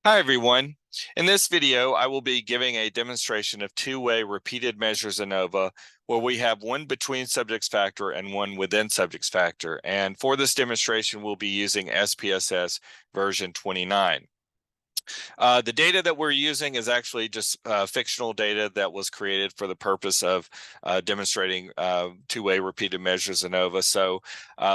Hi everyone. In this video, I will be giving a demonstration of two-way repeated measures ANOVA, where we have one between subjects factor and one within subjects factor. And for this demonstration, we'll be using SPSS version 29. The data that we're using is actually just fictional data that was created for the purpose of demonstrating two-way repeated measures ANOVA. So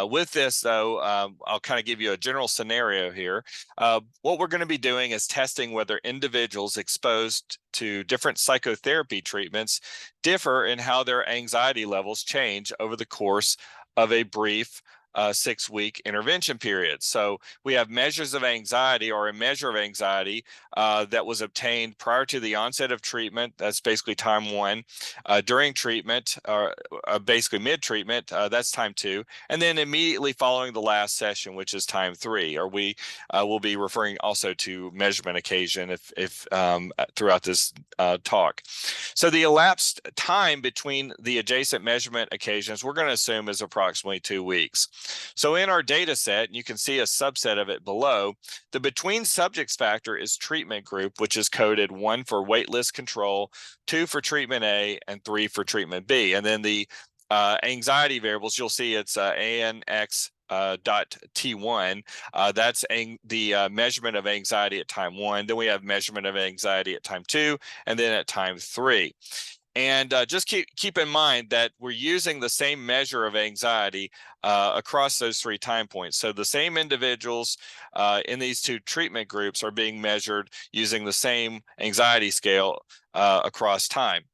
with this, though, I'll kind of give you a general scenario here. What we're going to be doing is testing whether individuals exposed to different psychotherapy treatments differ in how their anxiety levels change over the course of a brief 6-week intervention period. So we have measures of anxiety, or a measure of anxiety that was obtained prior to the onset of treatment. That's basically time 1. During treatment, basically mid-treatment, that's time 2. And then immediately following the last session, which is time 3, or we will be referring also to measurement occasion if throughout this talk. So the elapsed time between the adjacent measurement occasions, we're going to assume is approximately 2 weeks. So in our data set, you can see a subset of it below. The between subjects factor is treatment group, which is coded 1 for waitlist control, 2 for treatment A, and 3 for treatment B. And then the anxiety variables, you'll see it's ANX dot T1. That's the measurement of anxiety at time 1. Then we have measurement of anxiety at time 2, and then at time 3. And just keep in mind that we're using the same measure of anxiety across those 3 time points. So the same individuals in these 2 treatment groups are being measured using the same anxiety scale across time.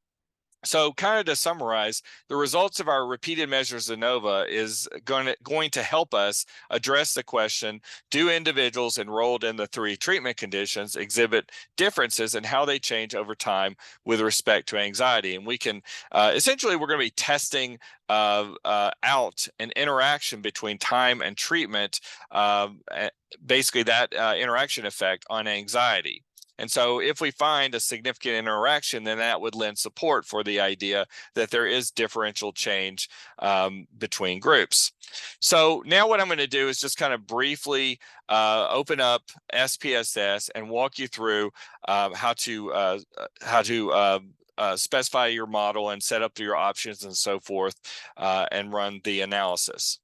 So kind of to summarize, the results of our repeated measures ANOVA is going to help us address the question, do individuals enrolled in the 3 treatment conditions exhibit differences in how they change over time with respect to anxiety? And we can, essentially, we're going to be testing out an interaction between time and treatment, basically that interaction effect on anxiety. And so if we find a significant interaction, then that would lend support for the idea that there is differential change between groups. So now what I'm going to do is just kind of briefly open up SPSS and walk you through how to specify your model and set up your options and so forth, and run the analysis.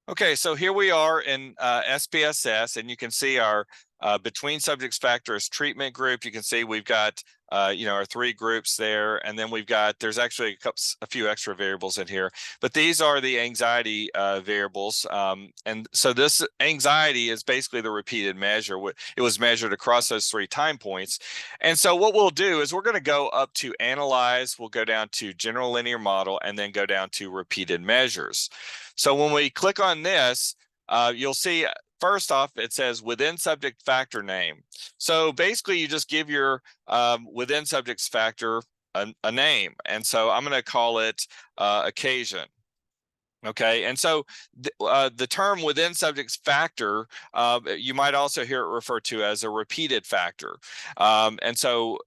Okay, so here we are in SPSS, and you can see our between subjects factors treatment group. You can see we've got our 3 groups there, and then there's actually a few extra variables in here, but these are the anxiety variables, and so this anxiety is basically the repeated measure. It was measured across those 3 time points. And so what we'll do is we're going to go up to analyze, we'll go down to general linear model, and then go down to repeated measures. So when we click on this, you'll see first off, it says within subject factor name. So basically, you just give your within subjects factor a name. And so I'm going to call it occasion. Okay, and so the term within subjects factor, you might also hear it referred to as a repeated factor. And so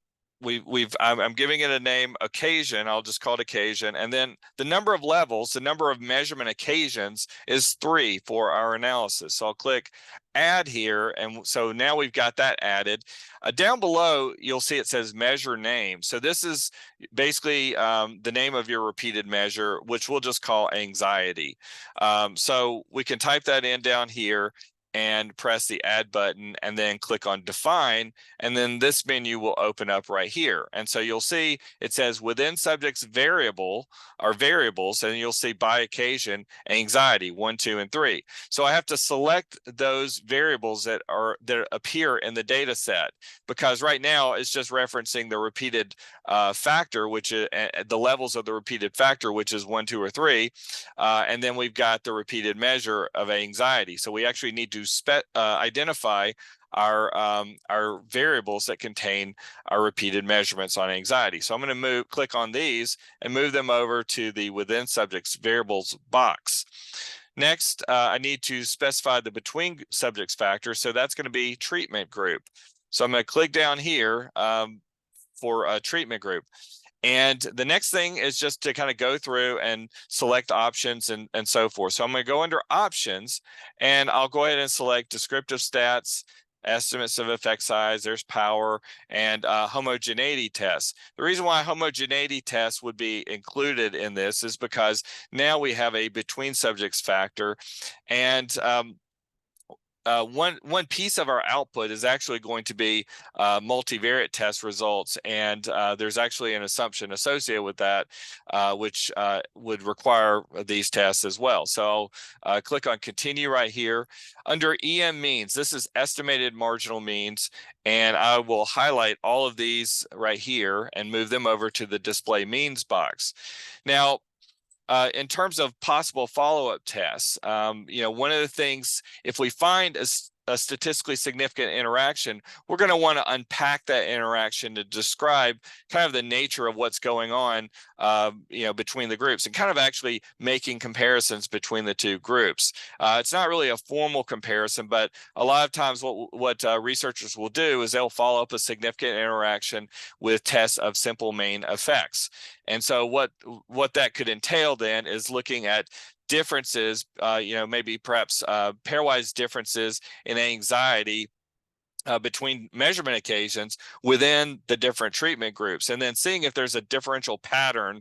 I'm giving it a name, occasion. I'll just call it occasion. And then the number of levels, the number of measurement occasions is 3 for our analysis. So I'll click add here. And so now we've got that added. Down below, you'll see it says measure name. So this is basically the name of your repeated measure, which we'll just call anxiety. So we can type that in down here and press the add button and then click on define, and then this menu will open up right here. And so you'll see it says within subjects variable or variables, and you'll see by occasion anxiety 1, 2, and 3. So I have to select those variables that appear in the data set, because right now it's just referencing the repeated factor, which is the levels of the repeated factor, which is 1, 2, or 3, and then we've got the repeated measure of anxiety. So we actually need to identify our variables that contain our repeated measurements on anxiety. So I'm going to click on these and move them over to the within subjects variables box. Next, I need to specify the between subjects factor. So that's going to be treatment group. So I'm going to click down here for a treatment group. And the next thing is just to kind of go through and select options and so forth. So I'm going to go under options, and I'll go ahead and select descriptive stats estimates of effect size, there's power, and homogeneity tests. The reason why homogeneity tests would be included in this is because now we have a between subjects factor, and one piece of our output is actually going to be multivariate test results, and there's actually an assumption associated with that, which would require these tests as well. So click on continue right here. Under EM means, this is estimated marginal means, and I will highlight all of these right here and move them over to the display means box. Now, in terms of possible follow-up tests, one of the things, if we find a statistically significant interaction, we're going to want to unpack that interaction to describe kind of the nature of what's going on, between the groups, and kind of actually making comparisons between the two groups. It's not really a formal comparison, but a lot of times what researchers will do is they'll follow up a significant interaction with tests of simple main effects. And so what that could entail then is looking at differences, maybe perhaps pairwise differences in anxiety between measurement occasions within the different treatment groups, and then seeing if there's a differential pattern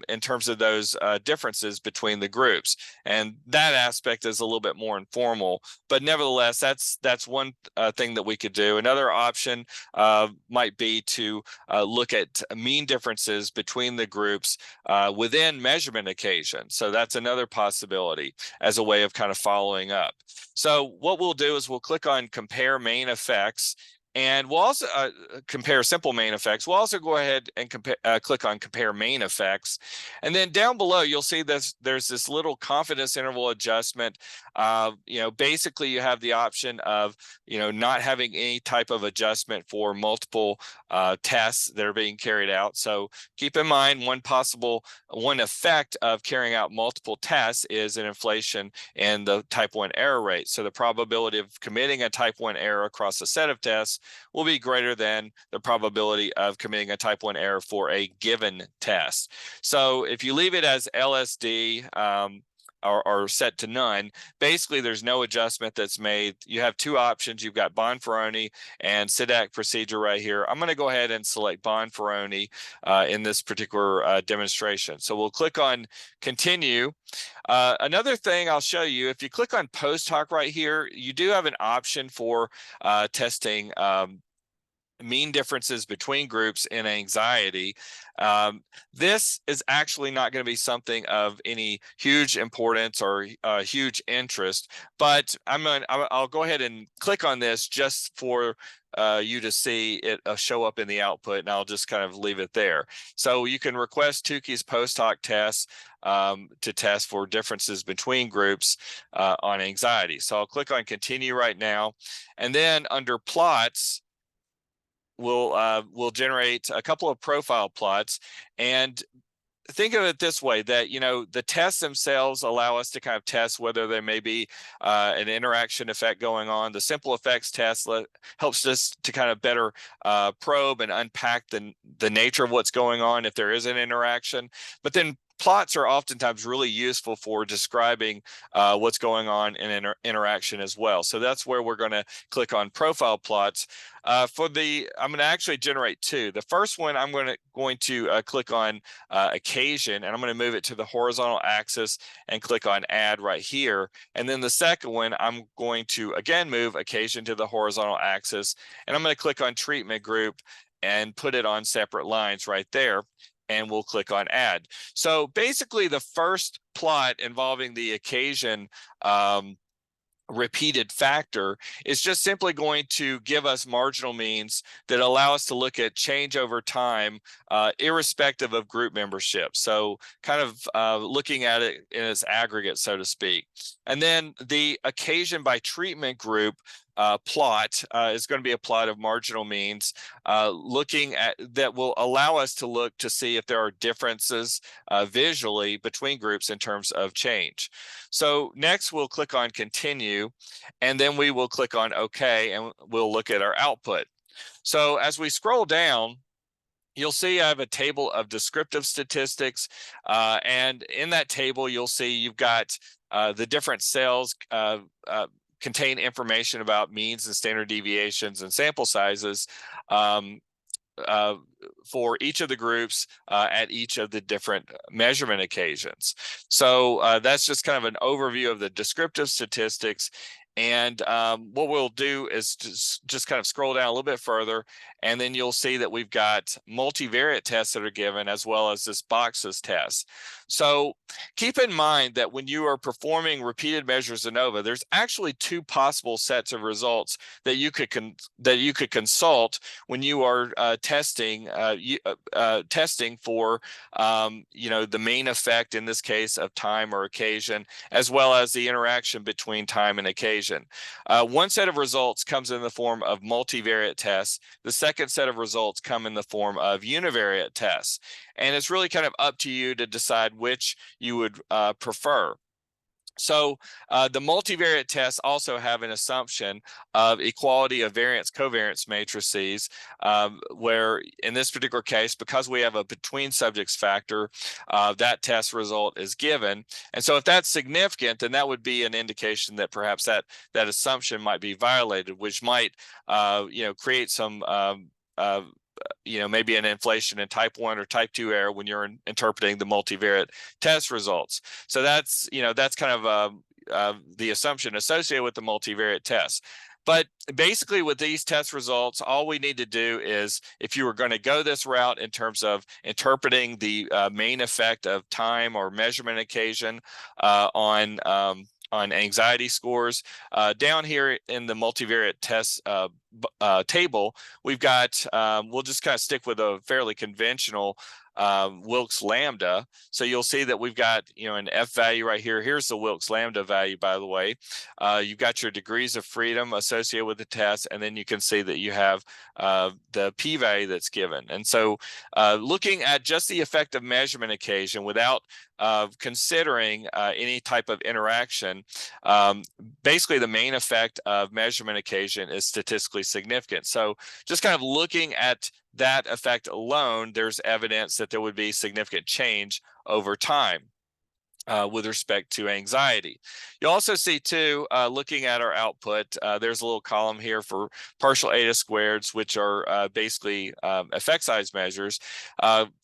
in terms of those differences between the groups. And that aspect is a little bit more informal, but nevertheless, that's one thing that we could do. Another option might be to look at mean differences between the groups within measurement occasions. So that's another possibility as a way of kind of following up. So what we'll do is we'll click on compare main effects, and we'll also compare simple main effects. We'll also go ahead and click on compare main effects. And then down below, you'll see there's this little confidence interval adjustment. Basically you have the option of, not having any type of adjustment for multiple tests that are being carried out. So keep in mind, one effect of carrying out multiple tests is an inflation in the type 1 error rate. So the probability of committing a type 1 error across a set of tests will be greater than the probability of committing a type 1 error for a given test. So if you leave it as LSD or set to none, basically there's no adjustment that's made. You have two options. You've got Bonferroni and SIDAC procedure right here. I'm going to go ahead and select Bonferroni in this particular demonstration. So we'll click on continue. Another thing I'll show you, if you click on post hoc right here, you do have an option for testing mean differences between groups in anxiety. This is actually not going to be something of any huge importance or huge interest, but I'll go ahead and click on this just for you to see it show up in the output, and I'll just kind of leave it there. So you can request Tukey's post hoc tests to test for differences between groups on anxiety. So I'll click on continue right now, and then under plots, we'll generate a couple of profile plots. And think of it this way, that the tests themselves allow us to kind of test whether there may be an interaction effect going on. The simple effects test helps us to kind of better probe and unpack the nature of what's going on if there is an interaction. But then plots are oftentimes really useful for describing what's going on in an interaction as well. So that's where we're going to click on profile plots. I'm going to actually generate two. The first one, I'm going to click on occasion, and I'm going to move it to the horizontal axis and click on add right here. And then the second one, I'm going to again move occasion to the horizontal axis, and I'm going to click on treatment group and put it on separate lines right there. And we'll click on add. So basically the first plot involving the occasion repeated factor is just simply going to give us marginal means that allow us to look at change over time, irrespective of group membership. So kind of looking at it in its aggregate, so to speak. And then the occasion by treatment group plot is going to be a plot of marginal means looking at that will allow us to look to see if there are differences visually between groups in terms of change. So next we'll click on continue, and then we will click on OK, and we'll look at our output. So as we scroll down, you'll see I have a table of descriptive statistics, and in that table you'll see you've got the different cells contain information about means and standard deviations and sample sizes for each of the groups at each of the different measurement occasions. So that's just kind of an overview of the descriptive statistics. And what we'll do is just kind of scroll down a little bit further, and then you'll see that we've got multivariate tests that are given, as well as this boxes test. So keep in mind that when you are performing repeated measures ANOVA, there's actually two possible sets of results that you could consult when you are testing for the main effect, in this case, of time or occasion, as well as the interaction between time and occasion. One set of results comes in the form of multivariate tests. The second set of results come in the form of univariate tests. And it's really kind of up to you to decide which you would prefer. So the multivariate tests also have an assumption of equality of variance covariance matrices, where in this particular case, because we have a between subjects factor, that test result is given. And so if that's significant, then that would be an indication that perhaps that assumption might be violated, which might create some maybe an inflation in type 1 or type 2 error when you're interpreting the multivariate test results. So that's kind of the assumption associated with the multivariate test. But basically with these test results, all we need to do is, if you were going to go this route in terms of interpreting the main effect of time or measurement occasion on anxiety scores, down here in the multivariate test table, we've got, we'll just kind of stick with a fairly conventional Wilks lambda. So you'll see that we've got, an F value right here. Here's the Wilks lambda value, by the way. You've got your degrees of freedom associated with the test, and then you can see that you have the P value that's given. And so looking at just the effect of measurement occasion without considering any type of interaction, basically the main effect of measurement occasion is statistically significant. So just kind of looking at that effect alone, there's evidence that there would be significant change over time with respect to anxiety. You'll also see too, looking at our output, there's a little column here for partial eta squareds, which are basically effect size measures.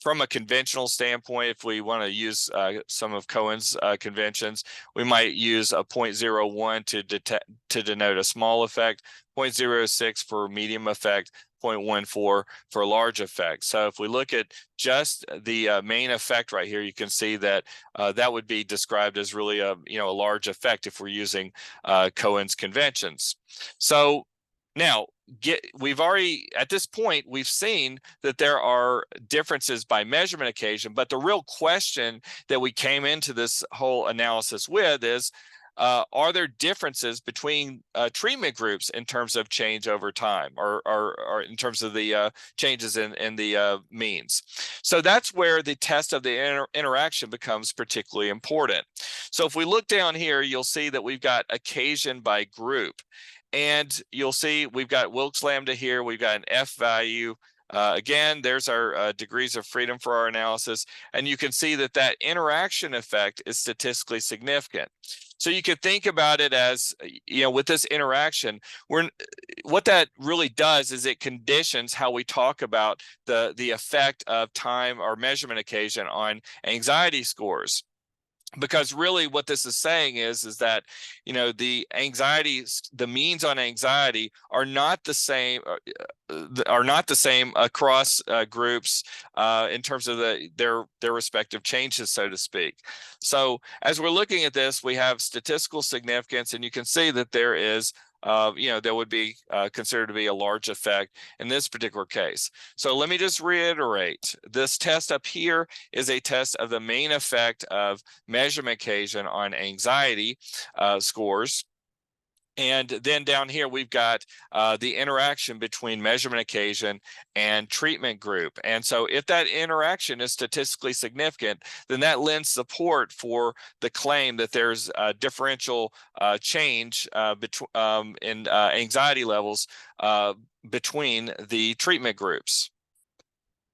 From a conventional standpoint, if we want to use some of Cohen's conventions, we might use a 0.01 to denote a small effect, 0.06 for medium effect, 0.14 for a large effect. So if we look at just the main effect right here, you can see that that would be described as really a large effect if we're using Cohen's conventions. So now we've already, at this point, we've seen that there are differences by measurement occasion, but the real question that we came into this whole analysis with is, are there differences between treatment groups in terms of change over time, or in terms of the changes in the means? So that's where the test of the interaction becomes particularly important. So if we look down here, you'll see that we've got occasion by group. And you'll see we've got Wilks lambda here, we've got an F value. Again, there's our degrees of freedom for our analysis, and you can see that that interaction effect is statistically significant. So you could think about it as, with this interaction, what that really does is it conditions how we talk about the effect of time or measurement occasion on anxiety scores. Because really what this is saying is that, the means on anxiety are not the same across groups in terms of their respective changes, so to speak. So as we're looking at this, we have statistical significance, and you can see that there is there would be considered to be a large effect in this particular case. So let me just reiterate, this test up here is a test of the main effect of measurement occasion on anxiety scores. And then down here, we've got the interaction between measurement occasion and treatment group. And so if that interaction is statistically significant, then that lends support for the claim that there's a differential change in anxiety levels between the treatment groups.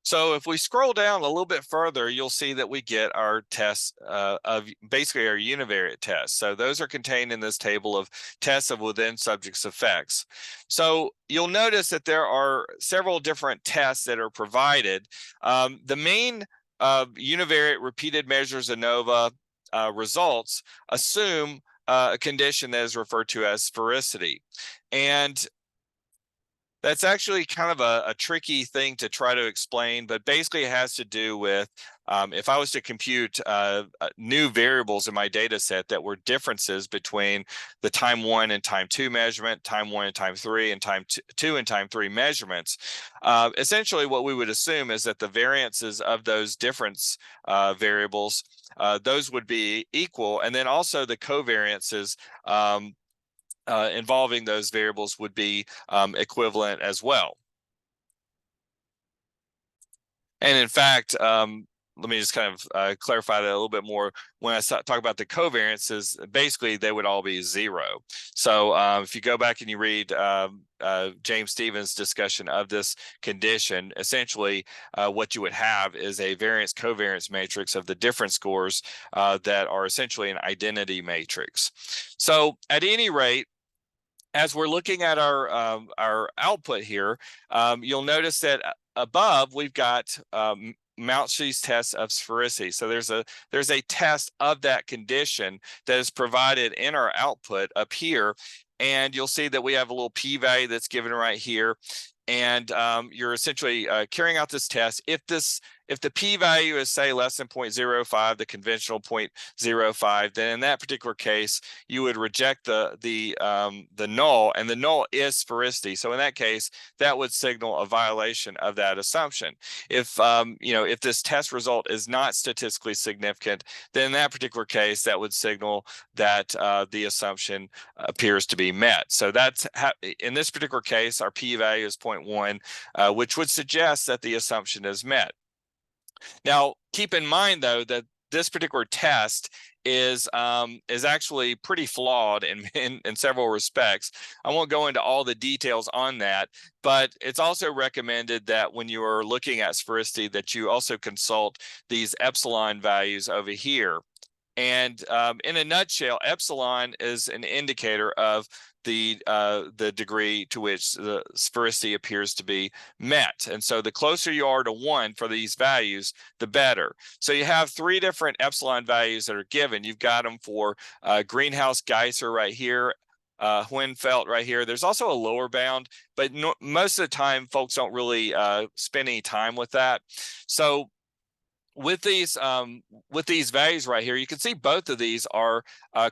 So if we scroll down a little bit further, you'll see that we get our tests of basically our univariate tests. So those are contained in this table of tests of within subjects effects. So you'll notice that there are several different tests that are provided. The main univariate repeated measures ANOVA results assume a condition that is referred to as sphericity. And that's actually kind of a tricky thing to try to explain, but basically it has to do with if I was to compute new variables in my data set that were differences between the time 1 and time 2 measurement, time 1 and time 3, and time 2 and time 3 measurements, essentially what we would assume is that the variances of those difference variables, those would be equal, and then also the covariances involving those variables would be equivalent as well. And in fact, let me just kind of clarify that a little bit more. When I talk about the covariances, basically they would all be 0. So if you go back and you read James Stevens' discussion of this condition, essentially what you would have is a variance covariance matrix of the difference scores that are essentially an identity matrix. So at any rate, as we're looking at our output here, you'll notice that above we've got Mountshey's test of sphericity. So there's a test of that condition that is provided in our output up here, and you'll see that we have a little p-value that's given right here. And you're essentially carrying out this test. If the p-value is, say, less than 0.05, the conventional 0.05, then in that particular case, you would reject the null, and the null is sphericity. So in that case, that would signal a violation of that assumption. If if this test result is not statistically significant, then in that particular case, that would signal that the assumption appears to be met. So that's in this particular case, our p-value is 0.1, which would suggest that the assumption is met. Now, keep in mind, though, that this particular test is actually pretty flawed in several respects. I won't go into all the details on that, but it's also recommended that when you are looking at sphericity, that you also consult these epsilon values over here. And in a nutshell, epsilon is an indicator of the degree to which the sphericity appears to be met. And so the closer you are to 1 for these values, the better. So you have 3 different epsilon values that are given. You've got them for Greenhouse-Geiser right here, Huenfeld right here. There's also a lower bound, but most of the time folks don't really spend any time with that. So with these values right here, you can see both of these are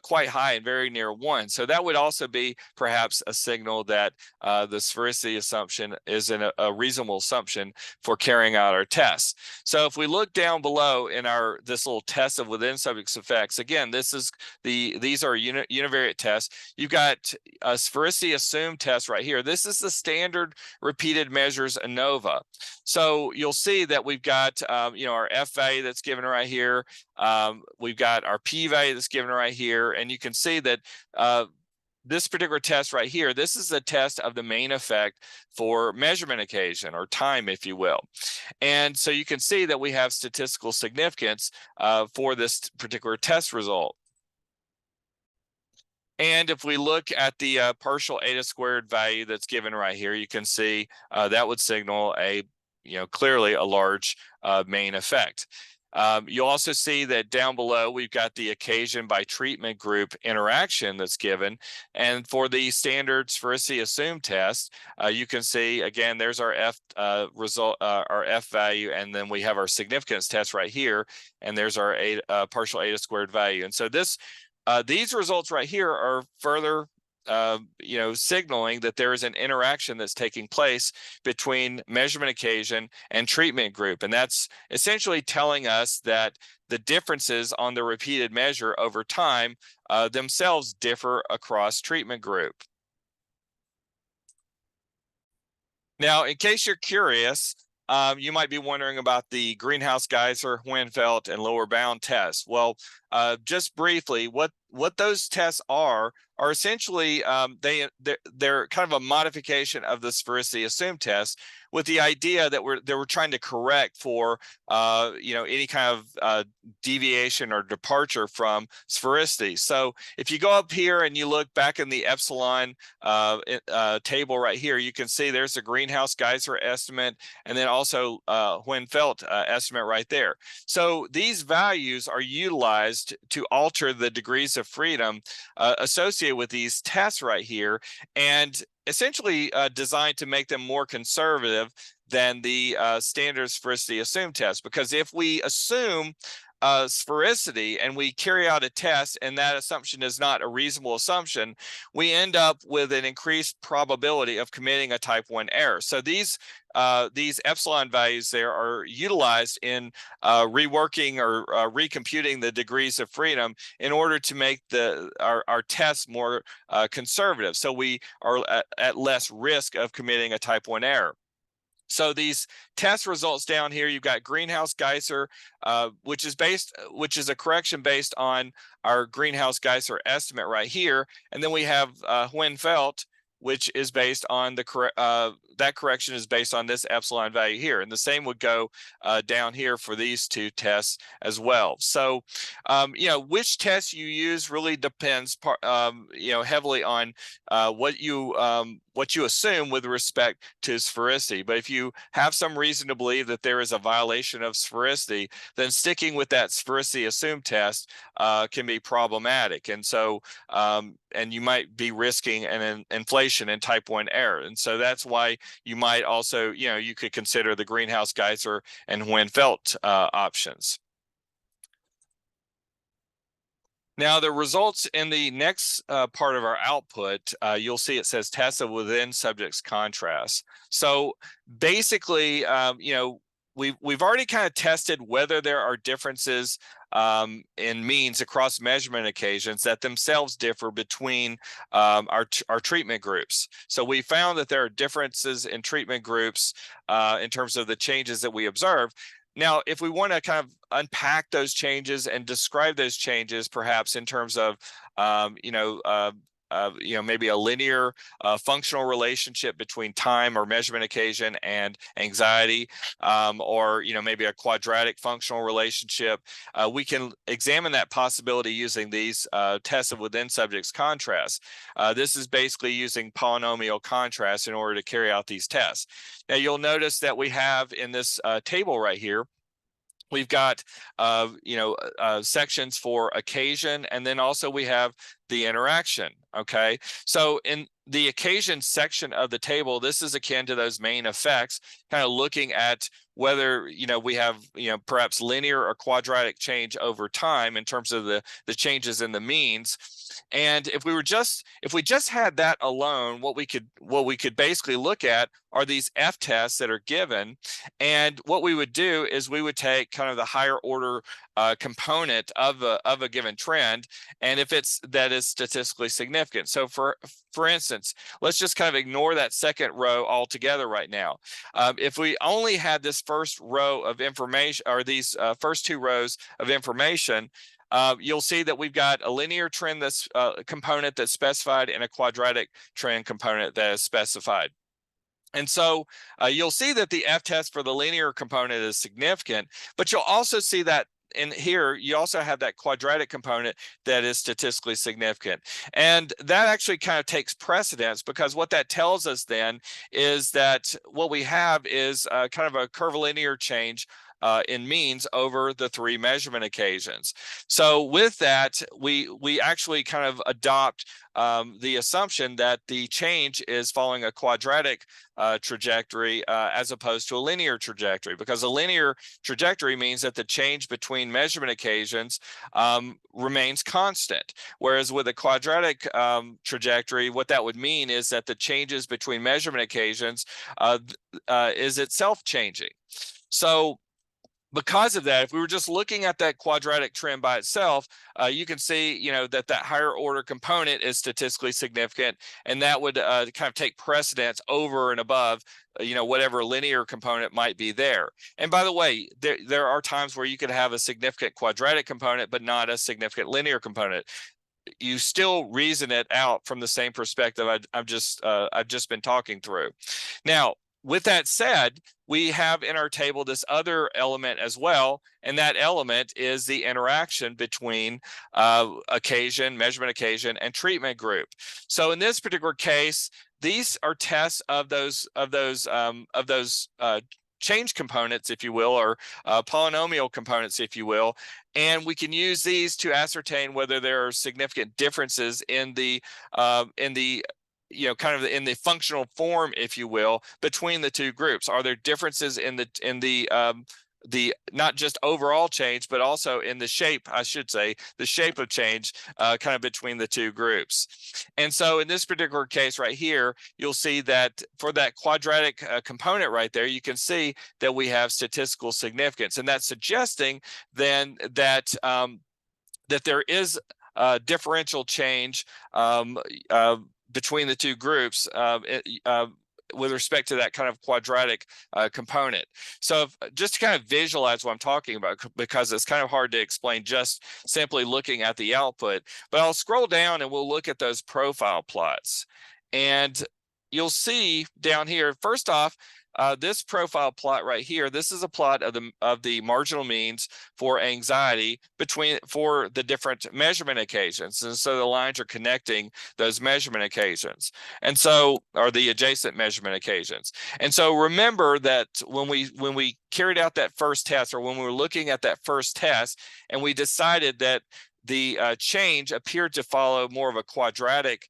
quite high and very near 1. So that would also be perhaps a signal that the sphericity assumption is a reasonable assumption for carrying out our tests. So if we look down below in this little test of within subjects effects, again, these are univariate tests. You've got a sphericity assumed test right here. This is the standard repeated measures ANOVA. So you'll see that we've got our F value that's given right here. We've got our p value that's given right here, and you can see that this particular test right here, this is the test of the main effect for measurement occasion, or time, if you will. And so you can see that we have statistical significance for this particular test result. And if we look at the partial eta squared value that's given right here, you can see that would signal clearly a large main effect. You'll also see that down below we've got the occasion by treatment group interaction that's given, and for the standard sphericity assumed test, you can see again there's our F result, our F value, and then we have our significance test right here, and there's our partial eta squared value. And so these results right here are further signaling that there is an interaction that's taking place between measurement occasion and treatment group. And that's essentially telling us that the differences on the repeated measure over time themselves differ across treatment group. Now, in case you're curious, you might be wondering about the Greenhouse-Geiser, Huenfeld, and lower bound tests. Well, just briefly, what what those tests are essentially they're kind of a modification of the sphericity assumed test, with the idea that we're trying to correct for any kind of deviation or departure from sphericity. So if you go up here and you look back in the epsilon table right here, you can see there's a greenhouse Geyser estimate, and then also Huynh-Felt estimate right there. So these values are utilized to alter the degrees of freedom associated with these tests right here, and essentially designed to make them more conservative than the standard sphericity assumed test. Because if we assume sphericity and we carry out a test and that assumption is not a reasonable assumption, we end up with an increased probability of committing a type 1 error. So these epsilon values there are utilized in reworking or recomputing the degrees of freedom in order to make our tests more conservative, so we are at less risk of committing a type 1 error. So these test results down here, you've got greenhouse Geyser, which is a correction based on our greenhouse Geyser estimate right here, and then we have Huynh-Felt, which is based on that correction is based on this epsilon value here, and the same would go down here for these two tests as well. So, which test you use really depends, heavily on what you assume with respect to sphericity. But if you have some reason to believe that there is a violation of sphericity, then sticking with that sphericity assumed test can be problematic, and so and you might be risking an inflation in type 1 error. And so that's why you might also, you could consider the greenhouse Geyser and Huynh-Felt options. Now, the results in the next part of our output, you'll see it says tests of within subjects contrast. So basically, we've already kind of tested whether there are differences in means across measurement occasions that themselves differ between our treatment groups. So we found that there are differences in treatment groups in terms of the changes that we observe. Now, if we want to kind of unpack those changes and describe those changes, perhaps in terms of, maybe a linear functional relationship between time or measurement occasion and anxiety, or maybe a quadratic functional relationship, we can examine that possibility using these tests of within subjects contrast. This is basically using polynomial contrast in order to carry out these tests. Now, you'll notice that we have in this table right here, we've got sections for occasion, and then also we have the interaction. Okay, so in the occasion section of the table, this is akin to those main effects, kind of looking at whether we have perhaps linear or quadratic change over time in terms of the changes in the means. And if we just had that alone, what we could basically look at are these F tests that are given, and what we would do is we would take kind of the higher order component of a given trend, and if that is statistically significant. So for instance, let's just kind of ignore that second row altogether right now. If we only had this first row of information, or these first two rows of information, you'll see that we've got a linear trend that's component that's specified and a quadratic trend component that is specified. And so you'll see that the F test for the linear component is significant, but you'll also see that in here, you also have that quadratic component that is statistically significant. And that actually kind of takes precedence, because what that tells us then is that what we have is kind of a curvilinear change in means over the three measurement occasions. So with that, we actually kind of adopt the assumption that the change is following a quadratic trajectory as opposed to a linear trajectory, because a linear trajectory means that the change between measurement occasions remains constant, whereas with a quadratic trajectory, what that would mean is that the changes between measurement occasions is itself changing. So because of that, if we were just looking at that quadratic trend by itself, you can see, that higher order component is statistically significant, and that would kind of take precedence over and above, whatever linear component might be there. And by the way, there are times where you could have a significant quadratic component, but not a significant linear component. you still reason it out from the same perspective I've just been talking through. Now, with that said, we have in our table this other element as well, and that element is the interaction between measurement occasion, and treatment group. So in this particular case, these are tests of those change components, if you will, or polynomial components, if you will, and we can use these to ascertain whether there are significant differences in the kind of in the functional form, if you will, between the two groups. Are there differences in the not just overall change, but also in the shape, I should say, the shape of change kind of between the two groups. And so in this particular case right here, you'll see that for that quadratic component right there, you can see that we have statistical significance. And that's suggesting then that that there is differential change between the two groups with respect to that kind of quadratic component. So just to kind of visualize what I'm talking about, because it's kind of hard to explain just simply looking at the output, but I'll scroll down and we'll look at those profile plots. And you'll see down here, first off, this profile plot right here, this is a plot of the marginal means for anxiety for the different measurement occasions. And so the lines are connecting those measurement occasions. And so, or the adjacent measurement occasions. And so remember that when we carried out that first test, or when we were looking at that first test, and we decided that the change appeared to follow more of a quadratic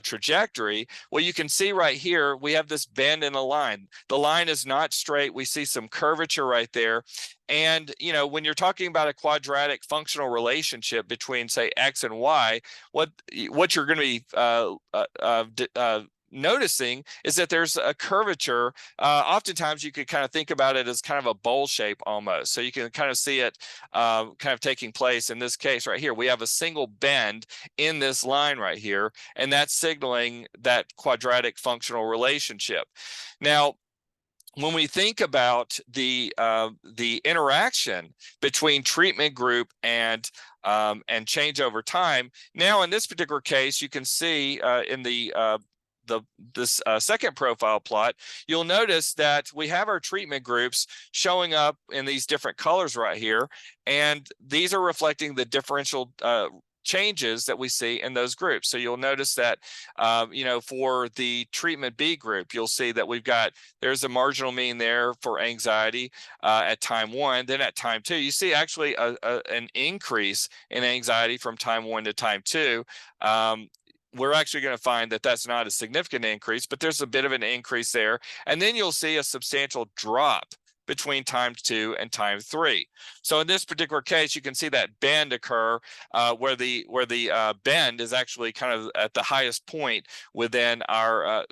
trajectory. Well, you can see right here, we have this bend in a line. The line is not straight. We see some curvature right there. And, when you're talking about a quadratic functional relationship between, say, X and Y, what you're going to be noticing is that there's a curvature. Oftentimes you could kind of think about it as kind of a bowl shape almost. So you can kind of see it kind of taking place in this case right here. We have a single bend in this line right here, and that's signaling that quadratic functional relationship. Now, when we think about the interaction between treatment group and change over time, now in this particular case, you can see in this second profile plot, you'll notice that we have our treatment groups showing up in these different colors right here, and these are reflecting the differential changes that we see in those groups. So you'll notice that, for the treatment B group, you'll see that there's a marginal mean there for anxiety at time 1. Then at time 2, you see actually an increase in anxiety from time 1 to time 2. We're actually going to find that that's not a significant increase, but there's a bit of an increase there. And then you'll see a substantial drop between time 2 and time 3. So in this particular case, you can see that bend occur where the bend is actually kind of at the highest point within our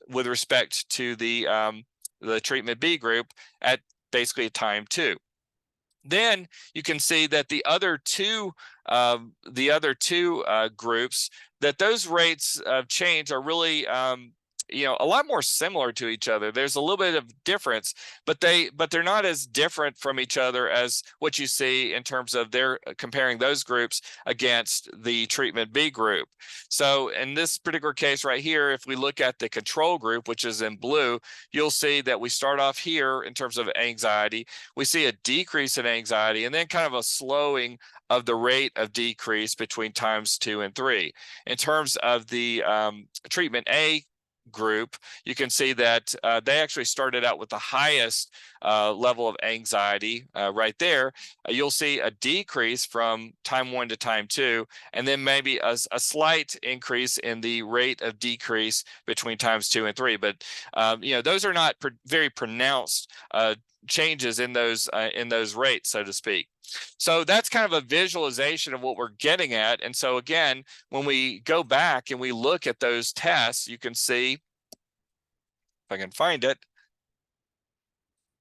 with respect to the treatment B group at basically time 2. Then you can see that the other two groups, that those rates of change are really a lot more similar to each other. There's a little bit of difference, but they're not as different from each other as what you see in terms of their comparing those groups against the treatment B group. So in this particular case right here, if we look at the control group, which is in blue, you'll see that we start off here in terms of anxiety. We see a decrease in anxiety, and then kind of a slowing of the rate of decrease between times 2 and 3. In terms of the treatment A group, you can see that they actually started out with the highest level of anxiety right there. You'll see a decrease from time 1 to time 2, and then maybe a slight increase in the rate of decrease between times 2 and 3. But those are not very pronounced changes in those rates, so to speak. So that's kind of a visualization of what we're getting at. And so again, when we go back and we look at those tests, you can see, if I can find it.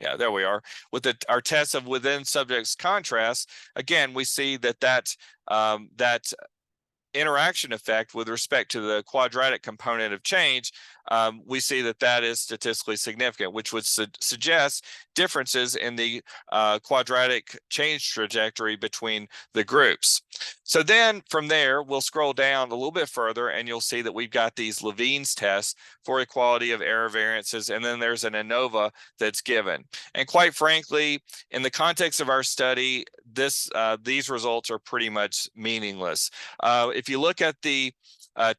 Yeah, there we are. With our tests of within subjects contrast, again, we see that interaction effect with respect to the quadratic component of change, we see that is statistically significant, which would suggest differences in the quadratic change trajectory between the groups. So then from there, we'll scroll down a little bit further and you'll see that we've got these Levines tests for equality of error variances, and then there's an ANOVA that's given. And quite frankly, in the context of our study, these results are pretty much meaningless. If you look at the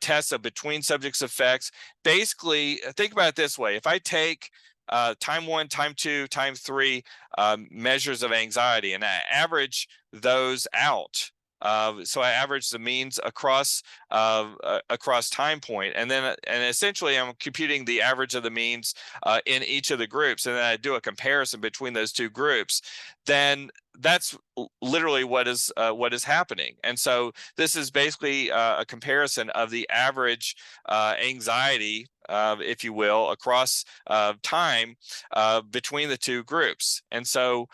tests of between subjects effects, basically think about it this way. If I take time 1, time 2, time 3 measures of anxiety and I average those out, so I average the means across time point, and essentially I'm computing the average of the means in each of the groups, and then I do a comparison between those two groups. Then that's literally what is happening. And so this is basically a comparison of the average anxiety, if you will, across time between the two groups. And so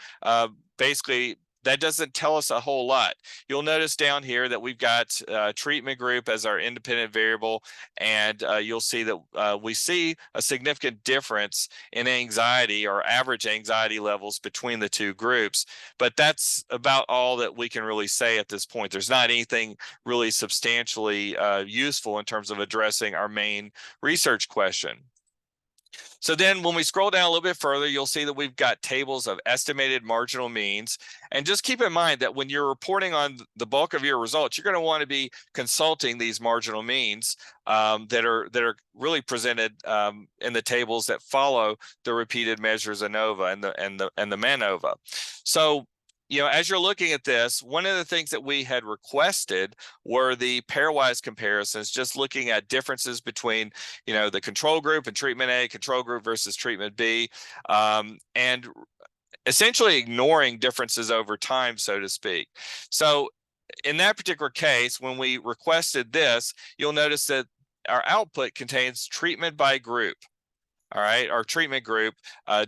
basically that doesn't tell us a whole lot. You'll notice down here that we've got treatment group as our independent variable, and you'll see that we see a significant difference in anxiety or average anxiety levels between the two groups. But that's about all that we can really say at this point. There's not anything really substantially useful in terms of addressing our main research question. So then when we scroll down a little bit further, you'll see that we've got tables of estimated marginal means. And just keep in mind that when you're reporting on the bulk of your results, you're going to want to be consulting these marginal means that are really presented in the tables that follow the repeated measures ANOVA and the MANOVA. So as you're looking at this, one of the things that we had requested were the pairwise comparisons, just looking at differences between, the control group and treatment A, control group versus treatment B, and essentially ignoring differences over time, so to speak. So in that particular case, when we requested this, you'll notice that our output contains treatment by group. All right, our treatment group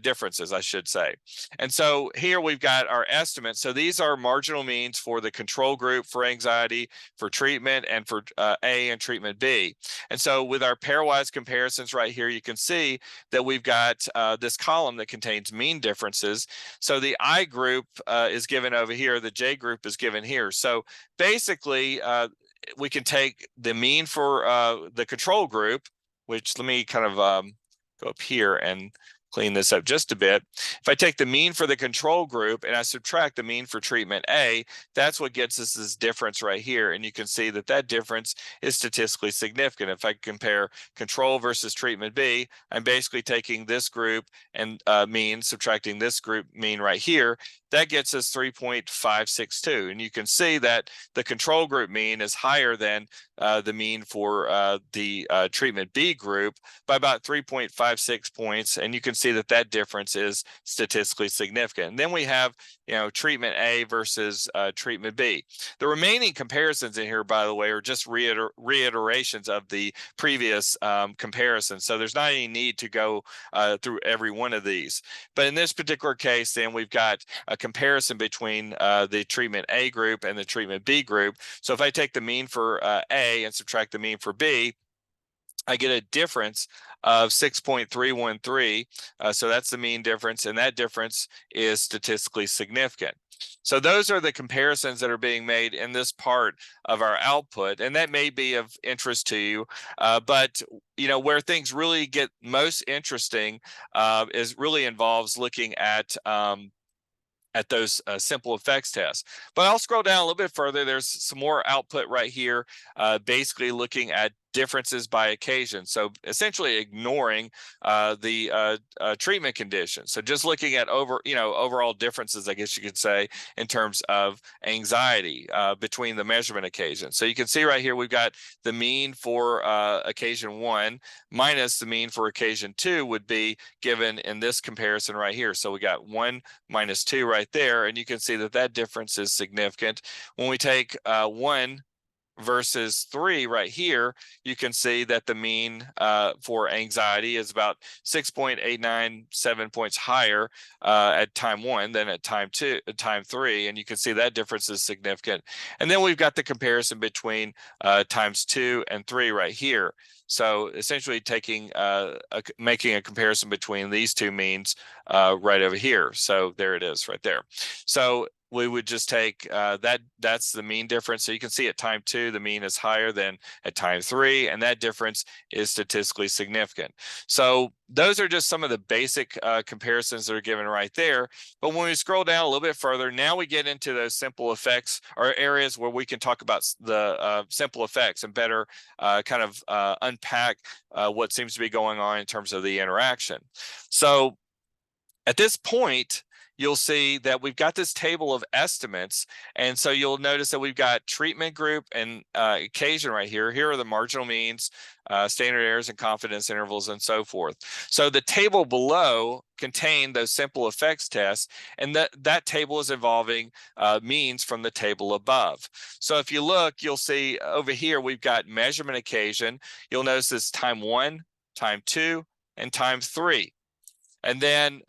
differences, I should say. And so here we've got our estimates. So these are marginal means for the control group for anxiety, for treatment, and for A and treatment B. And so with our pairwise comparisons right here, you can see that we've got this column that contains mean differences. So the I group is given over here, the J group is given here. So basically, we can take the mean for the control group, which let me kind of go up here and clean this up just a bit. If I take the mean for the control group and I subtract the mean for treatment A, that's what gets us this difference right here. And you can see that that difference is statistically significant. If I compare control versus treatment B, I'm basically taking this group and mean, subtracting this group mean right here. That gets us 3.562. And you can see that the control group mean is higher than the mean for the treatment B group by about 3.56 points. And you can see that that difference is statistically significant. And then we have, treatment A versus treatment B. The remaining comparisons in here, by the way, are just reiterations of the previous comparisons. So there's not any need to go through every one of these. But in this particular case, then we've got a comparison between the treatment A group and the treatment B group. So if I take the mean for A and subtract the mean for B, I get a difference of 6.313. So that's the mean difference, and that difference is statistically significant. So those are the comparisons that are being made in this part of our output, and that may be of interest to you. But where things really get most interesting is really involves looking at those simple effects tests. But I'll scroll down a little bit further. There's some more output right here, basically looking at differences by occasion. So essentially ignoring the treatment condition. So just looking at overall differences, I guess you could say, in terms of anxiety between the measurement occasions. So you can see right here, we've got the mean for occasion 1 minus the mean for occasion 2 would be given in this comparison right here. So we got 1 minus 2 right there, and you can see that that difference is significant. When we take 1 versus 3 right here, you can see that the mean for anxiety is about 6.897 points higher at time 1 than at time 3, and you can see that difference is significant. And then we've got the comparison between times 2 and 3 right here. So essentially taking making a comparison between these two means right over here. So there it is right there. So we would just take that's the mean difference. So you can see at time 2, the mean is higher than at time 3, and that difference is statistically significant. So those are just some of the basic comparisons that are given right there. But when we scroll down a little bit further, now we get into those simple effects, or areas where we can talk about the simple effects and better kind of unpack what seems to be going on in terms of the interaction. So at this point, you'll see that we've got this table of estimates. And so you'll notice that we've got treatment group and occasion right here. Here are the marginal means, standard errors and confidence intervals, and so forth. So the table below contained those simple effects tests, and that table is involving means from the table above. So if you look, you'll see over here, we've got measurement occasion. You'll notice this time 1, time 2, and time 3. And then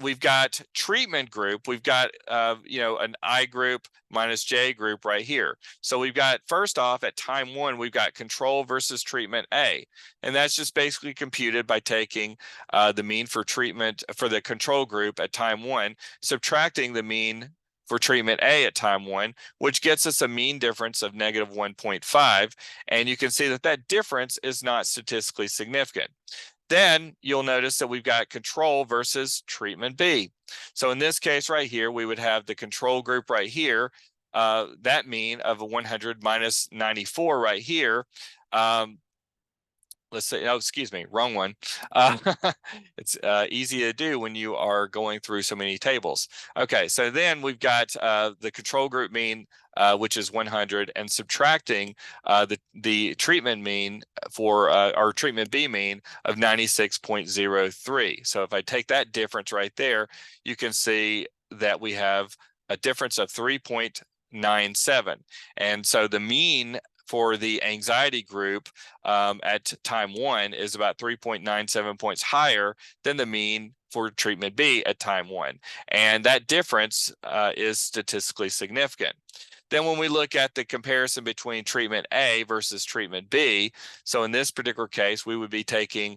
we've got treatment group. We've got, an I group minus J group right here. So we've got, first off, at time 1, we've got control versus treatment A. And that's just basically computed by taking the mean for treatment for the control group at time 1, subtracting the mean for treatment A at time 1, which gets us a mean difference of negative 1.5. And you can see that that difference is not statistically significant. Then you'll notice that we've got control versus treatment B. So in this case right here, we would have the control group right here, that mean of a 100 minus 94 right here. Let's say, oh, excuse me, wrong one. It's easy to do when you are going through so many tables. Okay, so then we've got the control group mean, which is 100, and subtracting the treatment mean for our treatment B mean of 96.03. So if I take that difference right there, you can see that we have a difference of 3.97. And so the mean for the anxiety group at time 1 is about 3.97 points higher than the mean for treatment B at time 1. And that difference is statistically significant. Then when we look at the comparison between treatment A versus treatment B, so in this particular case, we would be taking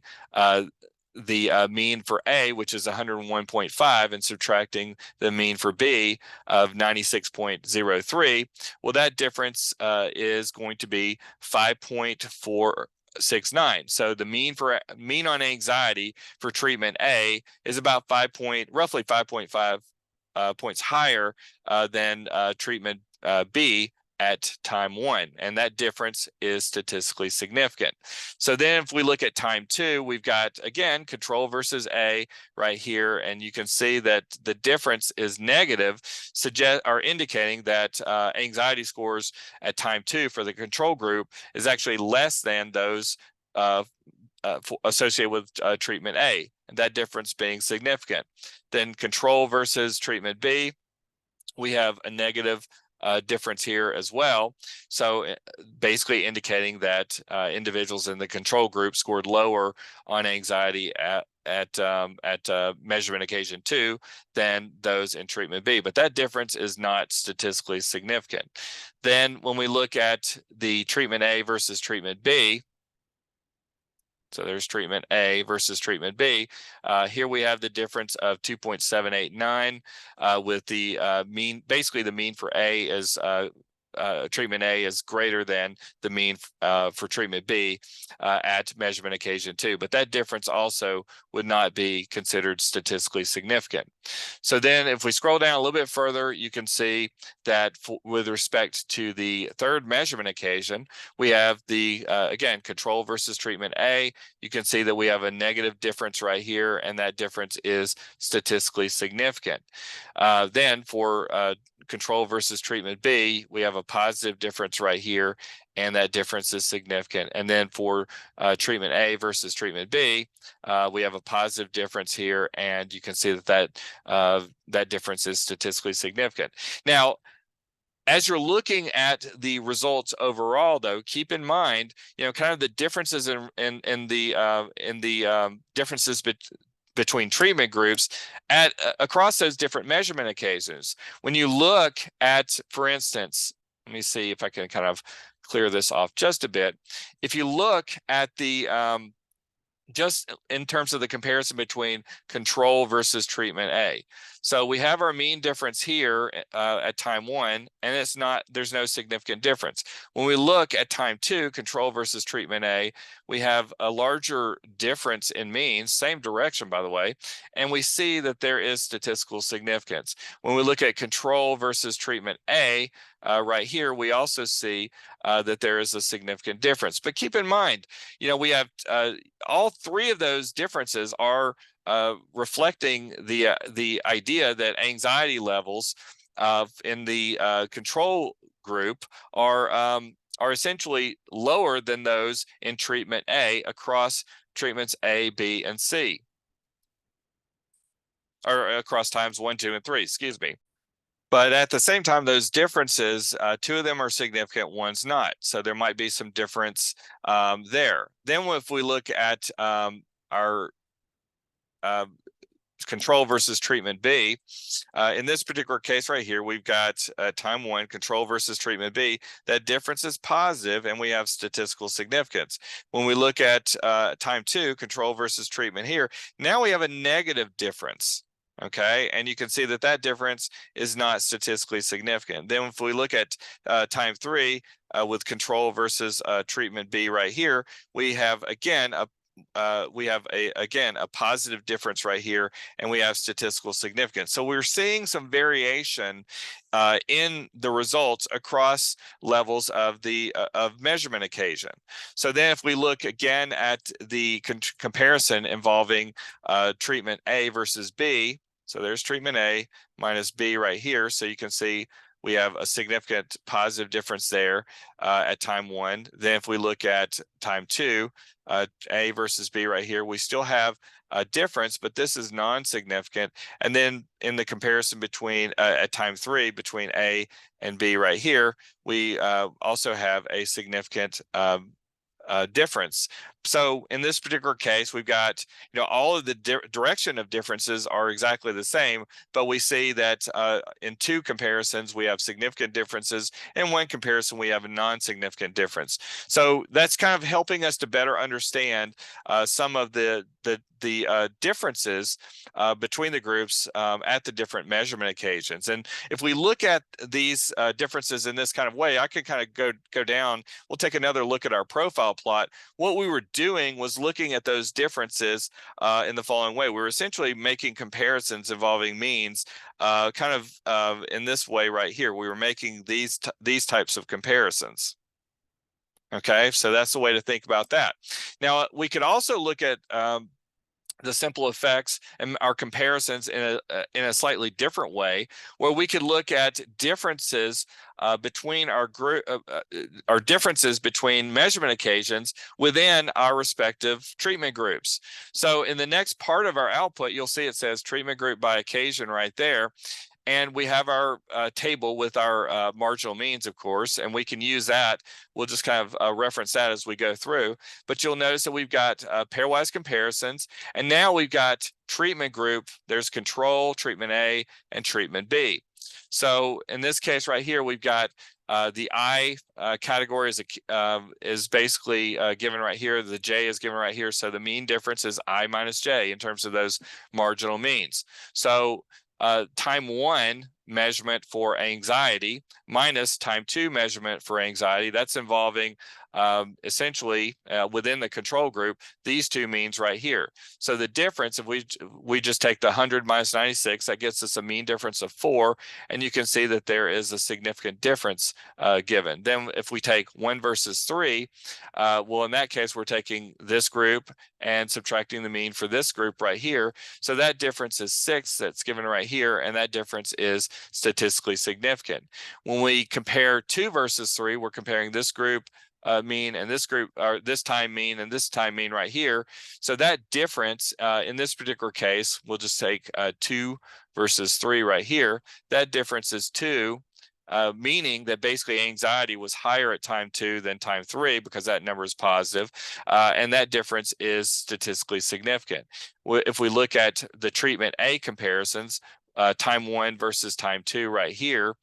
the mean for A, which is 101.5, and subtracting the mean for B of 96.03. Well, that difference is going to be 5.469. So the mean on anxiety for treatment A is about roughly 5.5 points higher than treatment B at time 1, and that difference is statistically significant. So then if we look at time 2, we've got, again, control versus A right here, and you can see that the difference is negative, indicating that anxiety scores at time 2 for the control group is actually less than those associated with treatment A, and that difference being significant. Then control versus treatment B, we have a negative difference here as well. So basically indicating that individuals in the control group scored lower on anxiety at measurement occasion 2 than those in treatment B, but that difference is not statistically significant. Then when we look at the treatment A versus treatment B, so there's treatment A versus treatment B. Here we have the difference of 2.789 with the mean. Basically, the mean for A is treatment A is greater than the mean for treatment B at measurement occasion 2, but that difference also would not be considered statistically significant. So then if we scroll down a little bit further, you can see that with respect to the third measurement occasion, we have the, again, control versus treatment A. You can see that we have a negative difference right here, and that difference is statistically significant. Then for control versus treatment B, we have a positive difference right here, and that difference is significant. And then for treatment A versus treatment B, we have a positive difference here, and you can see that that difference is statistically significant. Now, as you're looking at the results overall, though, keep in mind, kind of the differences in the differences between treatment groups across those different measurement occasions. When you look at, for instance, let me see if I can kind of clear this off just a bit. If you look at the just in terms of the comparison between control versus treatment A. So we have our mean difference here at time 1, and there's no significant difference. When we look at time 2, control versus treatment A, we have a larger difference in means, same direction by the way, and we see that there is statistical significance. When we look at control versus treatment A, right here, we also see that there is a significant difference. But keep in mind, we have all three of those differences are reflecting the idea that anxiety levels in the control group are essentially lower than those in treatment A across treatments A, B, and C, or across times 1, 2, and 3. Excuse me. But at the same time, those differences, 2 of them are significant, one's not. So there might be some difference there. Then if we look at our control versus treatment B, in this particular case right here, we've got time 1, control versus treatment B. That difference is positive, and we have statistical significance. When we look at time 2, control versus treatment here, now we have a negative difference. Okay, and you can see that that difference is not statistically significant. Then if we look at time 3 with control versus treatment B right here, we have again a positive difference right here, and we have statistical significance. So we're seeing some variation in the results across levels of the of measurement occasion. So then if we look again at the comparison involving treatment A versus B, so there's treatment A minus B right here. So you can see we have a significant positive difference there at time 1. Then if we look at time 2, A versus B right here, we still have a difference, but this is non-significant. And then in the comparison between at time 3 between A and B right here, we also have a significant difference. So in this particular case, we've got, all of the direction of differences are exactly the same, but we see that in 2 comparisons, we have significant differences. In 1 comparison, we have a non-significant difference. So that's kind of helping us to better understand some of the differences between the groups at the different measurement occasions. And if we look at these differences in this kind of way, I could kind of go down. We'll take another look at our profile plot. What we were doing was looking at those differences in the following way. We were essentially making comparisons involving means kind of in this way right here. We were making these types of comparisons. Okay, so that's the way to think about that. Now, we could also look at the simple effects and our comparisons in a slightly different way, where we could look at differences between our group, differences between measurement occasions within our respective treatment groups. So in the next part of our output, you'll see it says treatment group by occasion right there. And we have our table with our marginal means, of course, and we can use that. We'll just kind of reference that as we go through. But you'll notice that we've got pairwise comparisons, and now we've got treatment group. There's control, treatment A, and treatment B. So in this case right here, we've got the I category is basically given right here. The J is given right here. So the mean difference is I minus J in terms of those marginal means. So time 1 measurement for anxiety minus time 2 measurement for anxiety, that's involving essentially within the control group, these 2 means right here. So the difference, if we just take the 100 minus 96, that gets us a mean difference of 4, and you can see that there is a significant difference given. Then if we take 1 versus 3, well, in that case, we're taking this group and subtracting the mean for this group right here. So that difference is 6 that's given right here, and that difference is statistically significant. When we compare 2 versus 3, we're comparing this group mean and this group, or this time mean and this time mean right here. So that difference in this particular case, we'll just take 2 versus 3 right here. That difference is 2, meaning that basically anxiety was higher at time 2 than time 3 because that number is positive, and that difference is statistically significant. If we look at the treatment A comparisons, time 1 versus time 2 right here,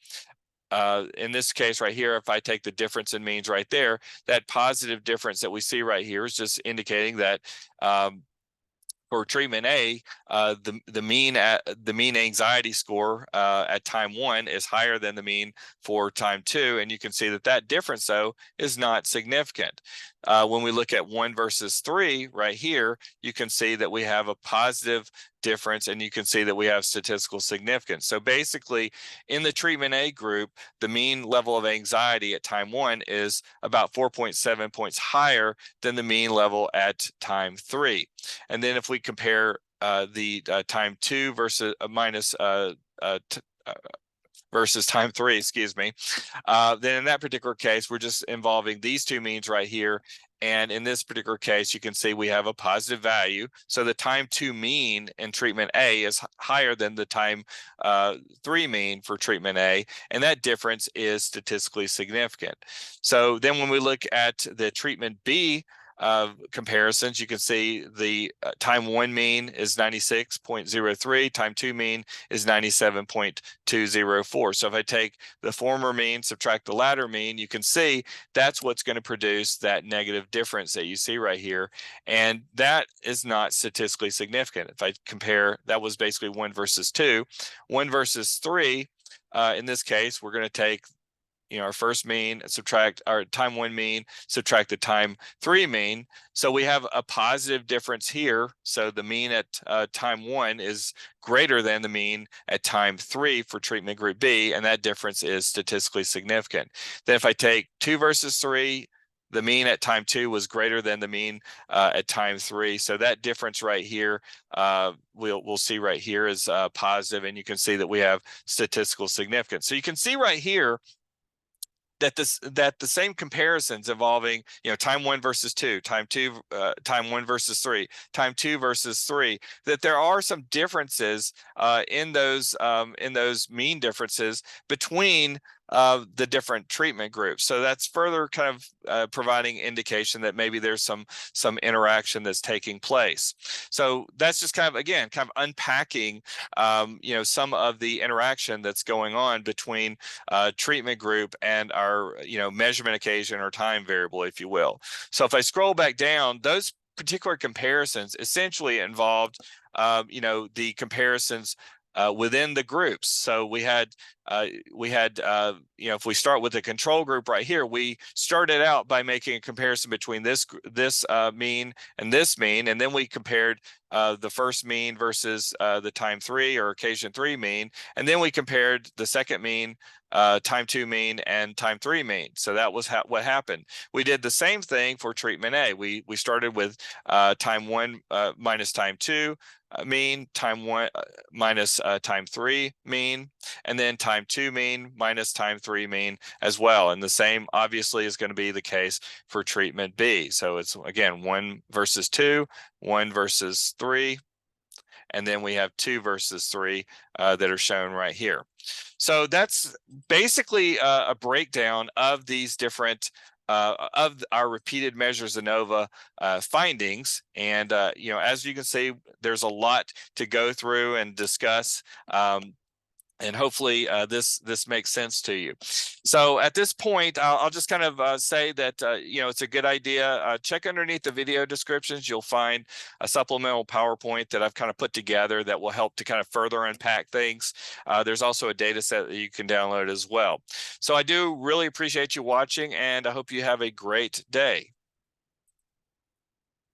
in this case right here, if I take the difference in means right there, that positive difference that we see right here is just indicating that for treatment A, the mean anxiety score at time 1 is higher than the mean for time 2, and you can see that that difference though is not significant. When we look at 1 versus 3 right here, you can see that we have a positive difference, and you can see that we have statistical significance. So basically, in the treatment A group, the mean level of anxiety at time 1 is about 4.7 points higher than the mean level at time 3. And then if we compare the time 2 versus versus time 3, excuse me, then in that particular case, we're just involving these two means right here. And in this particular case, you can see we have a positive value. So the time 2 mean in treatment A is higher than the time 3 mean for treatment A, and that difference is statistically significant. So then when we look at the treatment B comparisons, you can see the time 1 mean is 96.03, time 2 mean is 97.204. So if I take the former mean, subtract the latter mean, you can see that's what's going to produce that negative difference that you see right here. And that is not statistically significant. If I compare, that was basically 1 versus 2. 1 versus 3, in this case, we're going to take our first mean, subtract our time 1 mean, subtract the time 3 mean. So we have a positive difference here. So the mean at time 1 is greater than the mean at time 3 for treatment group B, and that difference is statistically significant. Then if I take 2 versus 3, the mean at time 2 was greater than the mean at time 3. So that difference right here, we'll see right here is positive, and you can see that we have statistical significance. So you can see right here that the same comparisons involving time 1 versus 2, time 1 versus 3, time 2 versus 3, that there are some differences in those mean differences between the different treatment groups. So that's further kind of providing indication that maybe there's some interaction that's taking place. So that's just kind of, again, kind of unpacking some of the interaction that's going on between treatment group and our measurement occasion or time variable, if you will. So if I scroll back down, those particular comparisons essentially involved the comparisons within the groups. So we had if we start with the control group right here, we started out by making a comparison between this mean and this mean, and then we compared the first mean versus the time 3 or occasion 3 mean, and then we compared the second mean, time 2 mean, and time 3 mean. So that was what happened. We did the same thing for treatment A. We started with time 1 minus time 2 mean, time 1 minus time 3 mean, and then time 2 mean minus time 3 mean as well. And the same obviously is going to be the case for treatment B. So it's, again, 1 versus 2, 1 versus 3, and then we have 2 versus 3 that are shown right here. So that's basically a breakdown of these different of our repeated measures ANOVA findings. And as you can see, there's a lot to go through and discuss. And hopefully this makes sense to you. So at this point, I'll just kind of say that it's a good idea. Check underneath the video descriptions. You'll find a supplemental PowerPoint that I've kind of put together that will help to kind of further unpack things. There's also a data set that you can download as well. So I do really appreciate you watching, and I hope you have a great day.